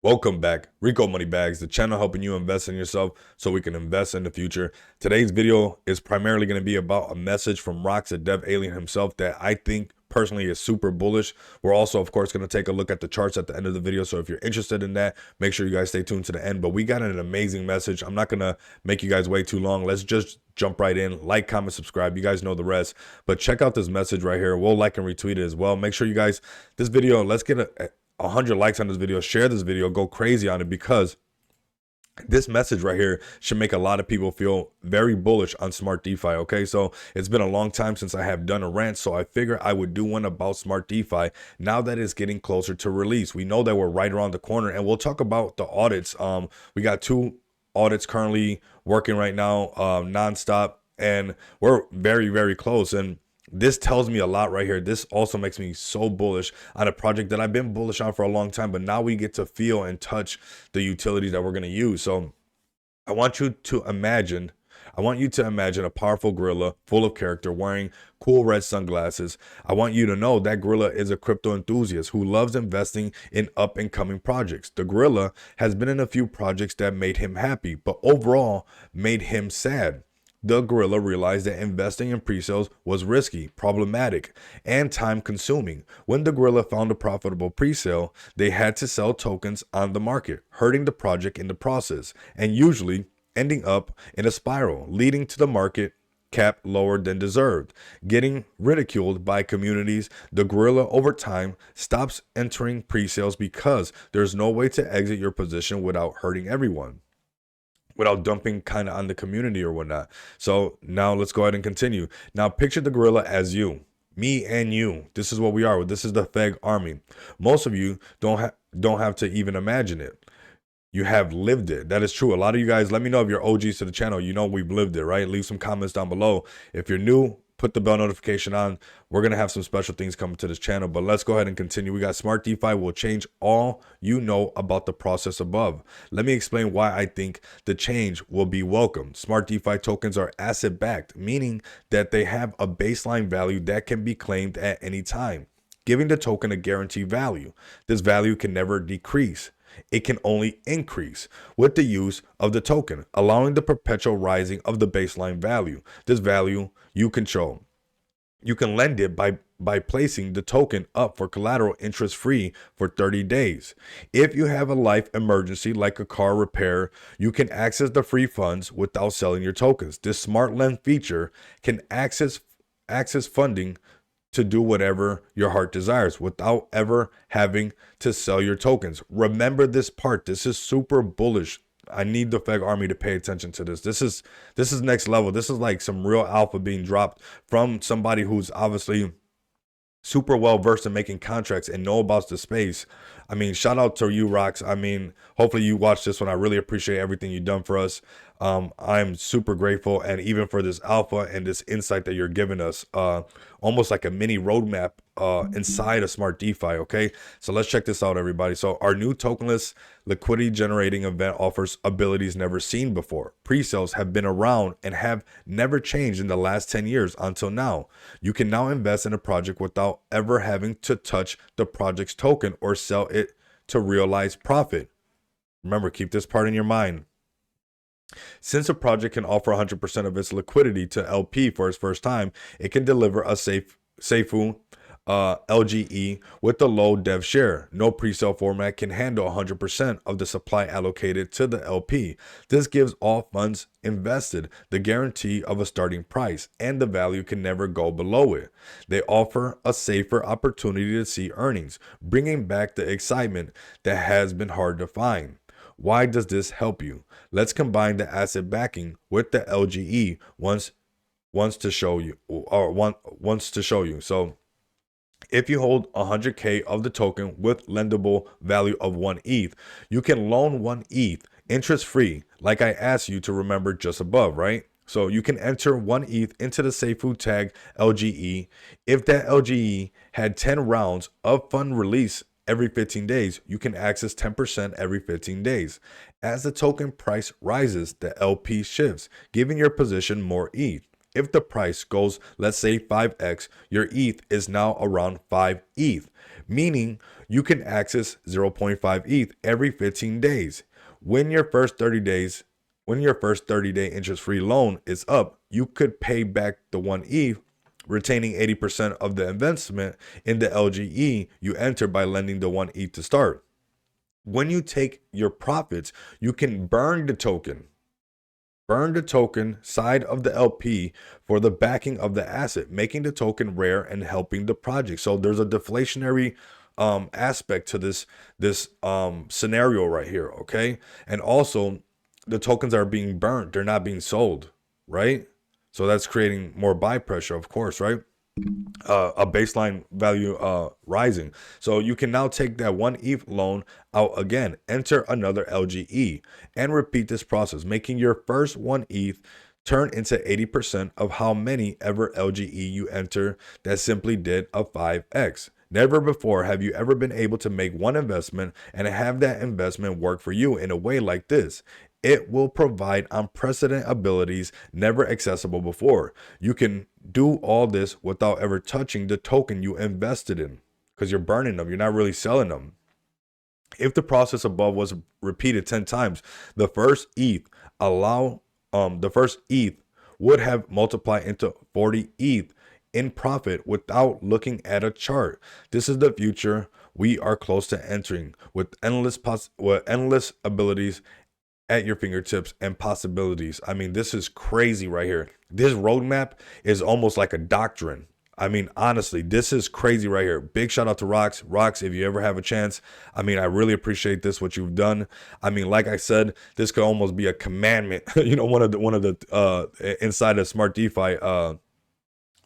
Welcome back, Rico Money Bags, the channel helping you invest in yourself so we can invest in the future. Today's video is primarily going to be about a message from Rox, the dev alien himself, that I think personally is super bullish. We're also, of course, going to take a look at the charts at the end of the video. So if you're interested in that, make sure you guys stay tuned to the end. But we got an amazing message. I'm not going to make you guys wait too long. Let's just jump right in. Like, comment, subscribe. You guys know the rest. But check out this message right here. We'll like and retweet it as well. Make sure you guys, this video, let's get 100 likes on this video. Share this video, go crazy on it, because this message right here should make a lot of people feel very bullish on SmartDefi. Okay, so it's been a long time since I have done a rant, so I figured I would do one about SmartDefi now that it's getting closer to release. We know that we're right around the corner, and we'll talk about the audits. We got 2 audits currently working right now, nonstop, and we're very, very close. And this tells me a lot right here. This also makes me so bullish on a project that I've been bullish on for a long time, but now we get to feel and touch the utilities that we're going to use. So I want you to imagine a powerful gorilla full of character wearing cool red sunglasses. I want you to know that gorilla is a crypto enthusiast who loves investing in up and coming projects. The gorilla has been in a few projects that made him happy, but overall made him sad. The gorilla realized that investing in pre-sales was risky, problematic, and time-consuming. When the gorilla found a profitable pre-sale, they had to sell tokens on the market, hurting the project in the process, and usually ending up in a spiral, leading to the market cap lower than deserved, getting ridiculed by communities. The gorilla over time stops entering pre-sales because there's no way to exit your position without hurting everyone, without dumping kind of on the community or whatnot. So now let's go ahead and continue. Now picture the gorilla as you, me and you. This is what we are. This is the FEG army. Most of you don't have to even imagine it. You have lived it. That is true. A lot of you guys, let me know if you're OGs to the channel. You know we've lived it, right? Leave some comments down below. If you're new, put the bell notification on. We're going to have some special things coming to this channel, but let's go ahead and continue. We got SmartDefi will change all you know about the process above. Let me explain why I think the change will be welcome. SmartDefi tokens are asset backed, meaning that they have a baseline value that can be claimed at any time, giving the token a guaranteed value. This value can never decrease. It can only increase with the use of the token, allowing the perpetual rising of the baseline value. This value you control. You can lend it by placing the token up for collateral interest-free for 30 days. If you have a life emergency like a car repair, you can access the free funds without selling your tokens. This smart lend feature can access funding to do whatever your heart desires without ever having to sell your tokens. Remember this part. This is super bullish. I need the FEG army to pay attention to this. This is next level. This is like some real alpha being dropped from somebody who's obviously super well versed in making contracts and know about the space. I mean, shout out to you, Rox. I mean, hopefully you watch this one. I really appreciate everything you've done for us. I'm super grateful, and even for this alpha and this insight that you're giving us, almost like a mini roadmap inside of SmartDefi. Okay, so let's check this out, everybody. So our new tokenless liquidity generating event offers abilities never seen before. Pre-sales have been around and have never changed in the last 10 years until now. You can now invest in a project without ever having to touch the project's token or sell it to realize profit. Remember, keep this part in your mind. Since a project can offer 100% of its liquidity to LP for its first time, it can deliver a SAFU LGE with the low dev share. No pre-sale format can handle 100% of the supply allocated to the LP. This gives all funds invested the guarantee of a starting price, and the value can never go below it. They offer a safer opportunity to see earnings, bringing back the excitement that has been hard to find. Why does this help you? Let's combine the asset backing with the LGE wants to show you. So if you hold 100K of the token with lendable value of 1 ETH, you can loan 1 ETH interest-free, like I asked you to remember just above, right? So you can enter 1 ETH into the SafeFood tag LGE. If that LGE had 10 rounds of fund release every 15 days, you can access 10% every 15 days. As the token price rises, the LP shifts, giving your position more ETH. If the price goes, let's say 5x, your ETH is now around 5 ETH, meaning you can access 0.5 ETH every 15 days. When your first 30-day interest-free loan is up, you could pay back the 1 ETH, retaining 80% of the investment in the LGE you enter by lending the 1 ETH to start. When you take your profits, you can burn the token side of the LP for the backing of the asset, making the token rare and helping the project. So there's a deflationary aspect to this scenario right here, okay? And also the tokens are being burnt, they're not being sold, right? So that's creating more buy pressure, of course, right? A baseline value rising. So you can now take that 1 ETH loan out again, enter another LGE, and repeat this process, making your first 1 ETH turn into 80% of how many ever LGE you enter. That simply did a 5x. Never before have you ever been able to make one investment and have that investment work for you in a way like this. It will provide unprecedented abilities never accessible before. You can do all this without ever touching the token you invested in because you're burning them. You're not really selling them. If the process above was repeated 10 times, the first ETH would have multiplied into 40 ETH in profit without looking at a chart. This is the future we are close to entering with endless abilities at your fingertips and possibilities. I mean, this is crazy right here. This roadmap is almost like a doctrine. I mean, honestly, this is crazy right here. Big shout out to Rox. Rox, if you ever have a chance, I mean, I really appreciate this, what you've done. I mean, like I said, this could almost be a commandment. You know, one of the inside of SmartDefi,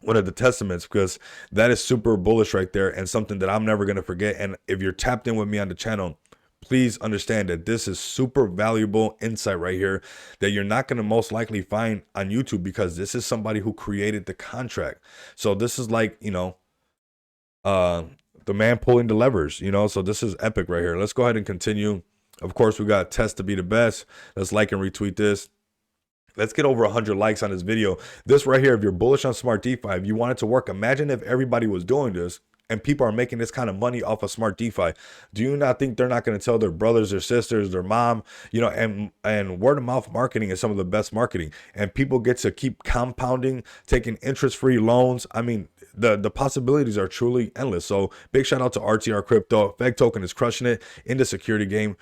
one of the testaments, because that is super bullish right there and something that I'm never going to forget. And if you're tapped in with me on the channel, please understand that this is super valuable insight right here that you're not going to most likely find on YouTube, because this is somebody who created the contract. So this is like, you know, the man pulling the levers, you know, so this is epic right here. Let's go ahead and continue. Of course, we got test to be the best. Let's like and retweet this. Let's get over 100 likes on this video. This right here, if you're bullish on SmartDefi, if you want it to work, imagine if everybody was doing this and people are making this kind of money off of SmartDefi. Do you not think they're not going to tell their brothers, their sisters, their mom, you know, and word of mouth marketing is some of the best marketing, and people get to keep compounding, taking interest-free loans. I mean, the possibilities are truly endless. So big shout out to RTR Crypto. FEG token is crushing it in the security game.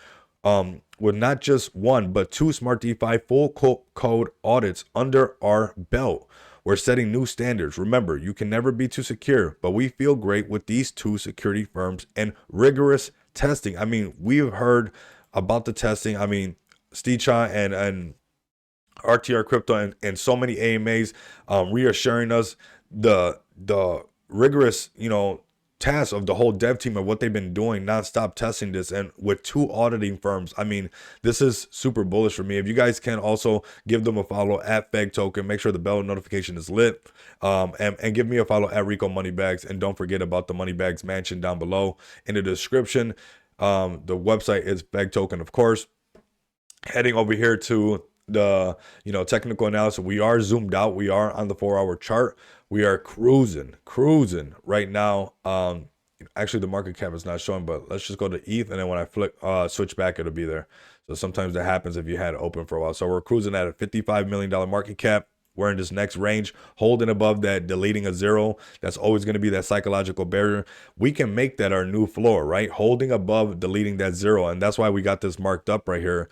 With not just 1, but 2 SmartDefi full code audits under our belt. We're setting new standards. Remember, you can never be too secure, but we feel great with these 2 security firms and rigorous testing. I mean, we've heard about the testing. I mean, Sticha and RTR Crypto and so many AMAs reassuring us the rigorous, you know, task of the whole dev team of what they've been doing nonstop testing this, and with 2 auditing firms. I mean, this is super bullish for me. If you guys can also give them a follow at FEG token, make sure the bell notification is lit, and give me a follow at Rico Moneybags, and don't forget about the Moneybags mansion down below in the description. The website is FEG token, of course. Heading over here to the, you know, technical analysis, we are zoomed out, we are on the 4-hour chart. We are cruising right now. Actually, the market cap is not showing, but let's just go to ETH, and then when I switch back, it'll be there. So sometimes that happens if you had it open for a while. So we're cruising at a $55 million market cap. We're in this next range, holding above that, deleting a 0. That's always going to be that psychological barrier. We can make that our new floor, right? Holding above, deleting that 0. And that's why we got this marked up right here.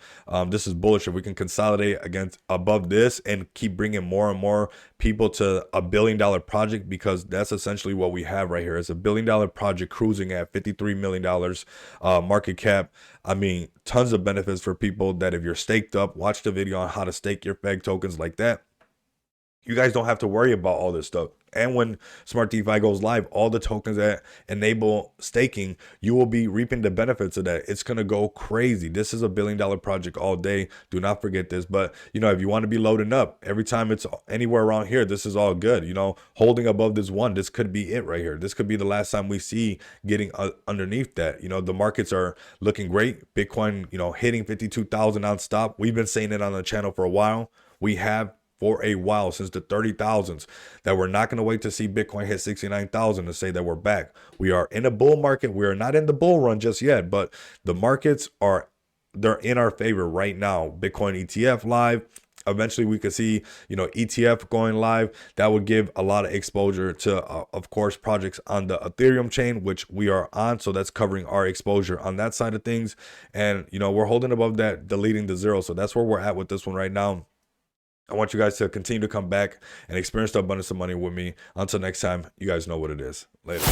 This is bullish. If we can consolidate against above this and keep bringing more and more people to a $1 billion project, because that's essentially what we have right here. It's a $1 billion project cruising at $53 million market cap. I mean, tons of benefits for people that if you're staked up, watch the video on how to stake your FEG tokens like that. You guys don't have to worry about all this stuff. And when SmartDefi goes live, all the tokens that enable staking, you will be reaping the benefits of that. It's going to go crazy. This is a $1 billion project all day. Do not forget this. But, you know, if you want to be loading up every time it's anywhere around here, this is all good. You know, holding above this 1, this could be it right here. This could be the last time we see getting underneath that. You know, the markets are looking great. Bitcoin, you know, hitting 52,000 nonstop. We've been saying it on the channel for a while. We have for a while, since the 30,000s, that we're not going to wait to see Bitcoin hit 69,000 to say that we're back. We are in a bull market. We are not in the bull run just yet, but the markets they're in our favor right now. Bitcoin ETF live. Eventually we could see, ETF going live. That would give a lot of exposure to, of course, projects on the Ethereum chain, which we are on. So that's covering our exposure on that side of things. And, we're holding above that, deleting the zero. So that's where we're at with this one right now. I want you guys to continue to come back and experience the abundance of money with me. Until next time, you guys know what it is. Later.